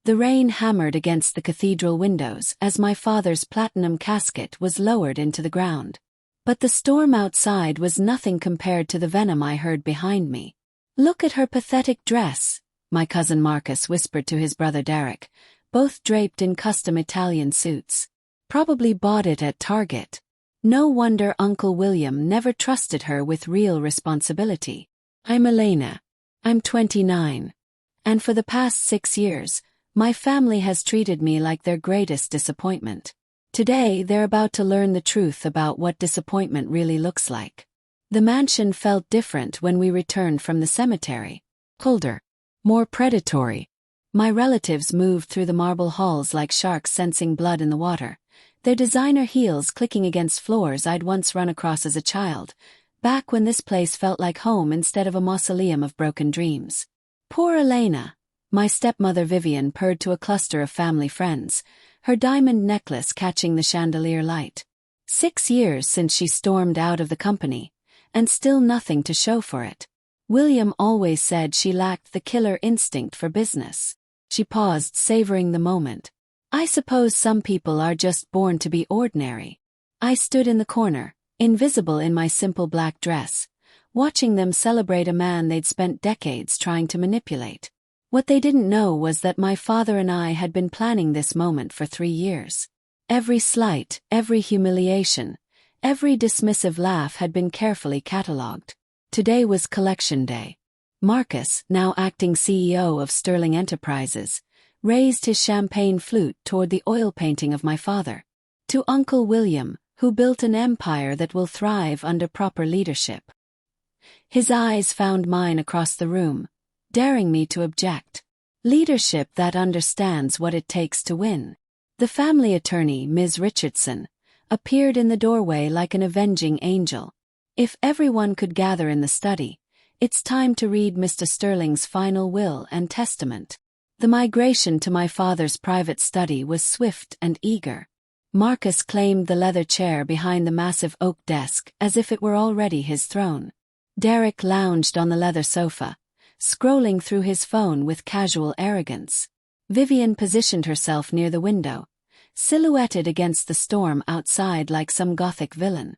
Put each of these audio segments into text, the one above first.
The rain hammered against the cathedral windows as my father's platinum casket was lowered into the ground. But the storm outside was nothing compared to the venom I heard behind me. "Look at her pathetic dress," my cousin Marcus whispered to his brother Derek, both draped in custom Italian suits. "Probably bought it at Target. No wonder Uncle William never trusted her with real responsibility." "I'm Elena. I'm 29. And for the past 6 years, my family has treated me like their greatest disappointment. Today they're about to learn the truth about what disappointment really looks like." The mansion felt different when we returned from the cemetery. Colder. More predatory. My relatives moved through the marble halls like sharks sensing blood in the water, their designer heels clicking against floors I'd once run across as a child, back when this place felt like home instead of a mausoleum of broken dreams. Poor Elena. My stepmother Vivian purred to a cluster of family friends, her diamond necklace catching the chandelier light. 6 years since she stormed out of the company, and still nothing to show for it. William always said she lacked the killer instinct for business. She paused, savoring the moment. "I suppose some people are just born to be ordinary." I stood in the corner, invisible in my simple black dress, watching them celebrate a man they'd spent decades trying to manipulate. What they didn't know was that my father and I had been planning this moment for 3 years. Every slight, every humiliation, every dismissive laugh had been carefully catalogued. Today was collection day. Marcus, now acting CEO of Sterling Enterprises, raised his champagne flute toward the oil painting of my father. "To Uncle William, who built an empire that will thrive under proper leadership." His eyes found mine across the room, daring me to object. "Leadership that understands what it takes to win." The family attorney, Ms. Richardson, appeared in the doorway like an avenging angel. "If everyone could gather in the study, it's time to read Mr. Sterling's final will and testament." The migration to my father's private study was swift and eager. Marcus claimed the leather chair behind the massive oak desk as if it were already his throne. Derek lounged on the leather sofa, scrolling through his phone with casual arrogance. Vivian positioned herself near the window, silhouetted against the storm outside like some gothic villain.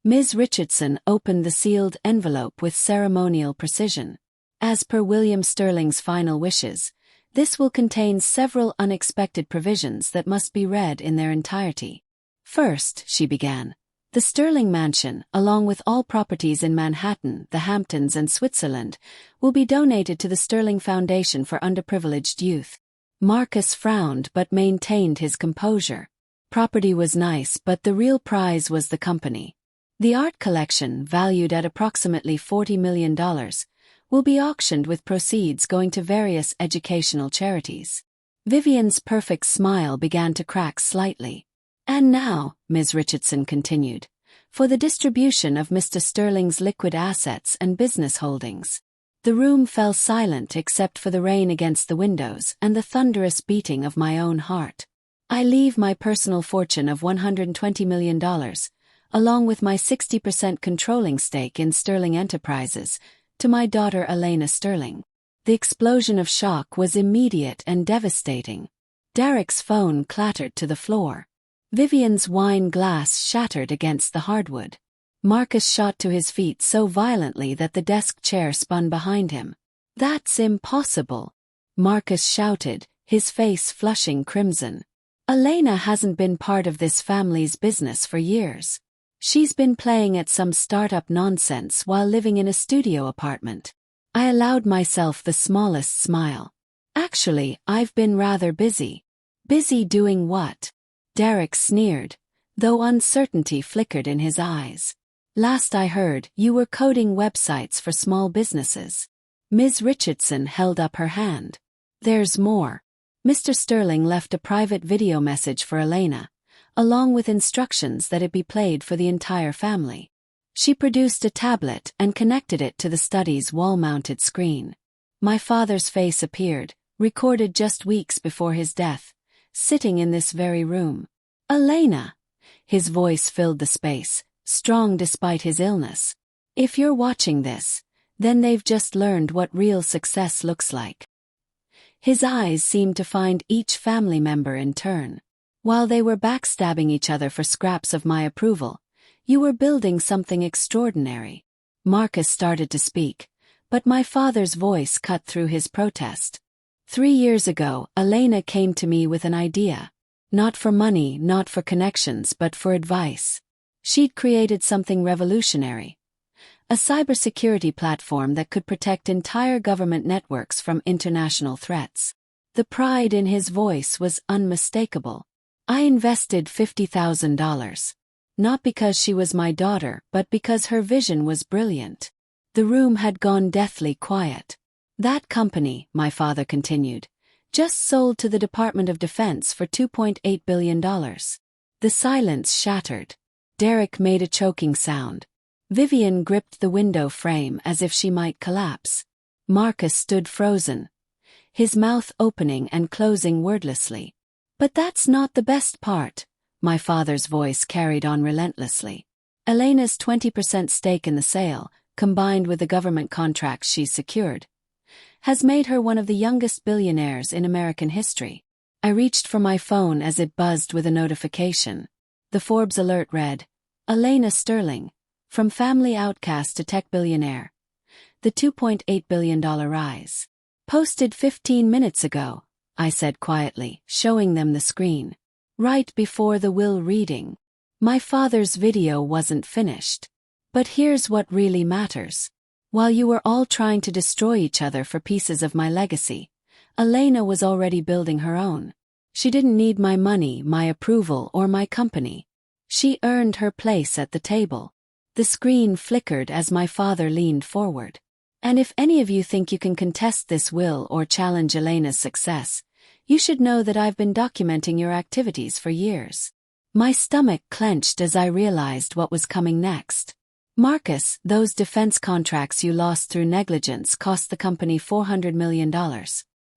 Ms. Richardson opened the sealed envelope with ceremonial precision. "As per William Sterling's final wishes, this will contain several unexpected provisions that must be read in their entirety." "First," she began, "the Sterling Mansion, along with all properties in Manhattan, the Hamptons and Switzerland, will be donated to the Sterling Foundation for Underprivileged Youth." Marcus frowned but maintained his composure. Property was nice, but the real prize was the company. The art collection, valued at approximately $40 million, will be auctioned with proceeds going to various educational charities. Vivian's perfect smile began to crack slightly. "And now," Ms. Richardson continued, "for the distribution of Mr. Sterling's liquid assets and business holdings." The room fell silent except for the rain against the windows and the thunderous beating of my own heart. "I leave my personal fortune of $120 million, along with my 60% controlling stake in Sterling Enterprises, to my daughter Elena Sterling." The explosion of shock was immediate and devastating. Derek's phone clattered to the floor. Vivian's wine glass shattered against the hardwood. Marcus shot to his feet so violently that the desk chair spun behind him. "That's impossible," Marcus shouted, his face flushing crimson. "Elena hasn't been part of this family's business for years. She's been playing at some startup nonsense while living in a studio apartment." I allowed myself the smallest smile. "Actually, I've been rather busy." "Busy doing what?" Derek sneered, though uncertainty flickered in his eyes. "Last I heard, you were coding websites for small businesses." Ms. Richardson held up her hand. "There's more. Mr. Sterling left a private video message for Elena, along with instructions that it be played for the entire family." She produced a tablet and connected it to the study's wall-mounted screen. My father's face appeared, recorded just weeks before his death, sitting in this very room. "Elena!" His voice filled the space, strong despite his illness. "If you're watching this, then they've just learned what real success looks like." His eyes seemed to find each family member in turn. While they were backstabbing each other for scraps of my approval, you were building something extraordinary. Marcus started to speak, but my father's voice cut through his protest. 3 years ago, Elena came to me with an idea. Not for money, not for connections, but for advice. She'd created something revolutionary. A cybersecurity platform that could protect entire government networks from international threats. The pride in his voice was unmistakable. I invested $50,000. Not because she was my daughter, but because her vision was brilliant. The room had gone deathly quiet. That company, my father continued, just sold to the Department of Defense for $2.8 billion. The silence shattered. Derek made a choking sound. Vivian gripped the window frame as if she might collapse. Marcus stood frozen, his mouth opening and closing wordlessly. But that's not the best part, my father's voice carried on relentlessly. Elena's 20% stake in the sale, combined with the government contracts she's secured, has made her one of the youngest billionaires in American history. I reached for my phone as it buzzed with a notification. The Forbes alert read, Elena Sterling, from family outcast to tech billionaire. The $2.8 billion rise. Posted 15 minutes ago, I said quietly, showing them the screen. Right before the will reading. My father's video wasn't finished. But here's what really matters. While you were all trying to destroy each other for pieces of my legacy, Elena was already building her own. She didn't need my money, my approval, or my company. She earned her place at the table. The screen flickered as my father leaned forward. And if any of you think you can contest this will or challenge Elena's success, you should know that I've been documenting your activities for years. My stomach clenched as I realized what was coming next. Marcus, those defense contracts you lost through negligence cost the company $400 million.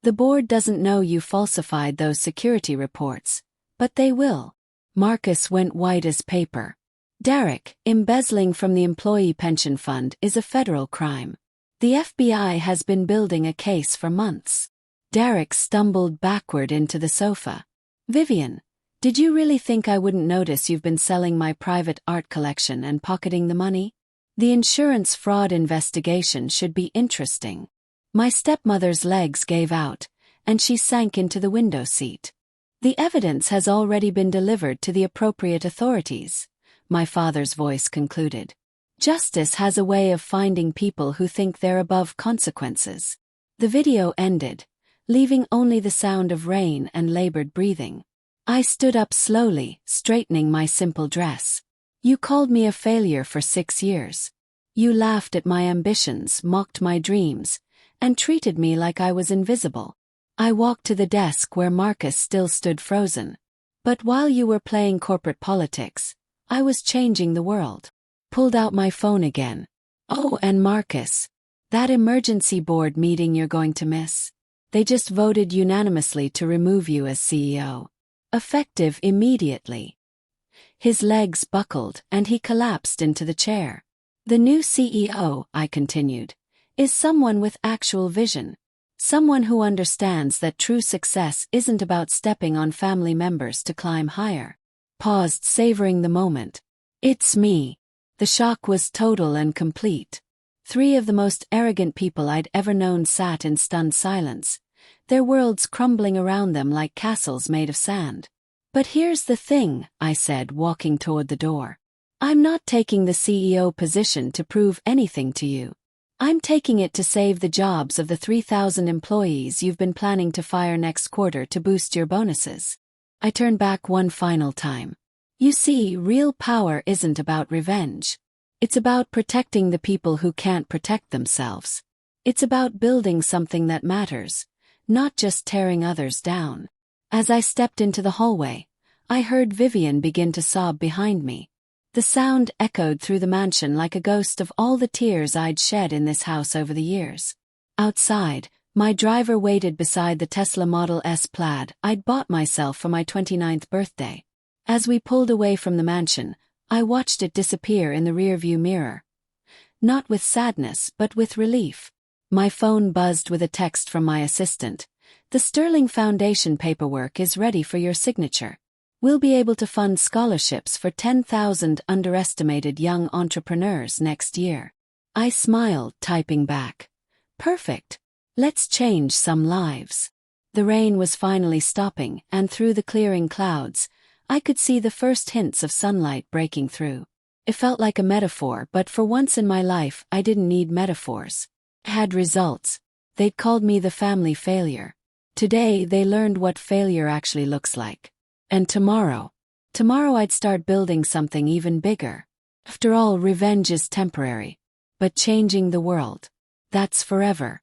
The board doesn't know you falsified those security reports, but they will. Marcus went white as paper. Derek, embezzling from the employee pension fund is a federal crime. The FBI has been building a case for months. Derek stumbled backward into the sofa. Vivian, did you really think I wouldn't notice you've been selling my private art collection and pocketing the money? The insurance fraud investigation should be interesting. My stepmother's legs gave out, and she sank into the window seat. The evidence has already been delivered to the appropriate authorities, my father's voice concluded. Justice has a way of finding people who think they're above consequences. The video ended, leaving only the sound of rain and labored breathing. I stood up slowly, straightening my simple dress. You called me a failure for 6 years. You laughed at my ambitions, mocked my dreams, and treated me like I was invisible. I walked to the desk where Marcus still stood frozen. But while you were playing corporate politics, I was changing the world. Pulled out my phone again. Oh, and Marcus, that emergency board meeting you're going to miss. They just voted unanimously to remove you as CEO. Effective immediately. His legs buckled and he collapsed into the chair. The new CEO, I continued, is someone with actual vision. Someone who understands that true success isn't about stepping on family members to climb higher. Paused, savoring the moment. It's me. The shock was total and complete. 3 of the most arrogant people I'd ever known sat in stunned silence, their worlds crumbling around them like castles made of sand. But here's the thing, I said, walking toward the door. I'm not taking the CEO position to prove anything to you. I'm taking it to save the jobs of the 3,000 employees you've been planning to fire next quarter to boost your bonuses. I turned back one final time. You see, real power isn't about revenge. It's about protecting the people who can't protect themselves. It's about building something that matters, not just tearing others down. As I stepped into the hallway, I heard Vivian begin to sob behind me. The sound echoed through the mansion like a ghost of all the tears I'd shed in this house over the years. Outside, my driver waited beside the Tesla Model S Plaid I'd bought myself for my 29th birthday. As we pulled away from the mansion, I watched it disappear in the rearview mirror. Not with sadness, but with relief. My phone buzzed with a text from my assistant. The Sterling Foundation paperwork is ready for your signature. We'll be able to fund scholarships for 10,000 underestimated young entrepreneurs next year. I smiled, typing back. Perfect. Let's change some lives. The rain was finally stopping, and through the clearing clouds, I could see the first hints of sunlight breaking through. It felt like a metaphor, but for once in my life, I didn't need metaphors. I had results. They'd called me the family failure. Today, they learned what failure actually looks like. And tomorrow I'd start building something even bigger. After all, revenge is temporary. But changing the world, that's forever.